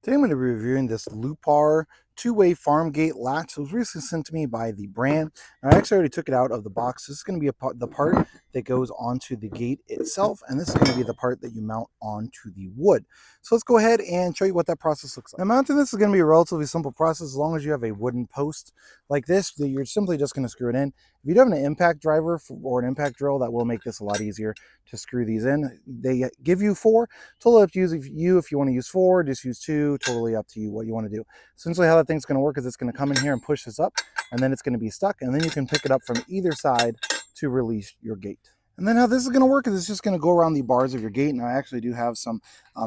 Today I'm going to be reviewing this Lupar two-way farm gate latch. It was recently sent to me by the brand. And I actually already took it out of the box. This is going to be the part that goes onto the gate itself, and this is going to be the part that you mount onto the wood. So let's go ahead and show you what that process looks like. Now, mounting this is going to be a relatively simple process as long as you have a wooden post like this that you're simply just going to screw it in. If you do have an impact driver or an impact drill, that will make this a lot easier to screw these in. They give you 4. Totally up to you if you want to use 4, just use 2. Totally up to you what you want to do. Essentially how that thing's going to work is it's going to come in here and push this up, and then it's going to be stuck, and then you can pick it up from either side to release your gate. And then how this is going to work is it's just going to go around the bars of your gate. And I actually do have some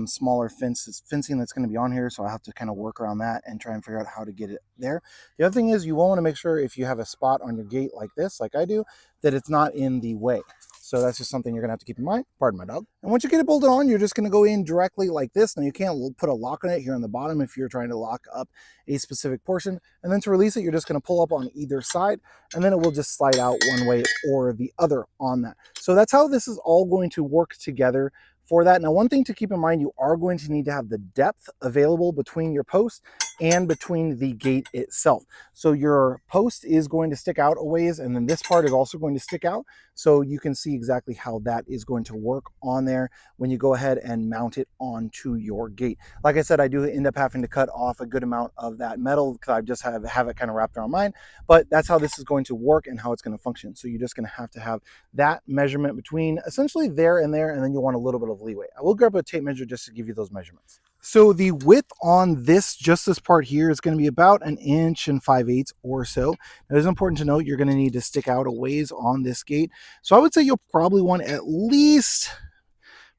smaller fencing that's going to be on here, so I have to kind of work around that and try and figure out how to get it there. The other thing is you will want to make sure if you have a spot on your gate like this, like I do, that it's not in the way. So that's just something you're going to have to keep in mind. Pardon my dog. And once you get it bolted on, you're just going to go in directly like this. Now you can't put a lock on it here on the bottom if you're trying to lock up a specific portion. And then to release it, you're just going to pull up on either side, and then it will just slide out one way or the other on that. So that's how this is all going to work together for that. Now, one thing to keep in mind, you are going to need to have the depth available between your post and between the gate itself. So your post is going to stick out a ways, and then this part is also going to stick out. So you can see exactly how that is going to work on there when you go ahead and mount it onto your gate. Like I said, I do end up having to cut off a good amount of that metal because I just have it kind of wrapped around mine, but that's how this is going to work and how it's going to function. So you're just going to have that measurement between essentially there, and then you'll want a little bit of leeway. I will grab a tape measure just to give you those measurements. So the width on this part here is going to be about 1 5/8 inches or so. Now, it's important to note you're going to need to stick out a ways on this gate. So I would say you'll probably want at least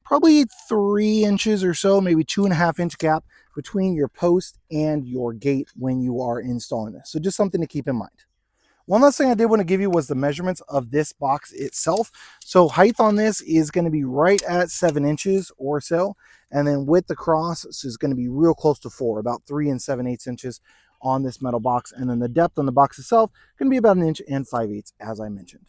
probably 3 inches or so, maybe 2.5-inch gap between your post and your gate when you are installing this. So just something to keep in mind. One last thing I did want to give you was the measurements of this box itself. So height on this is going to be right at 7 inches or so. And then width across is going to be real close to 4, about 3 7/8 inches on this metal box. And then the depth on the box itself can be about 1 5/8 inches, as I mentioned.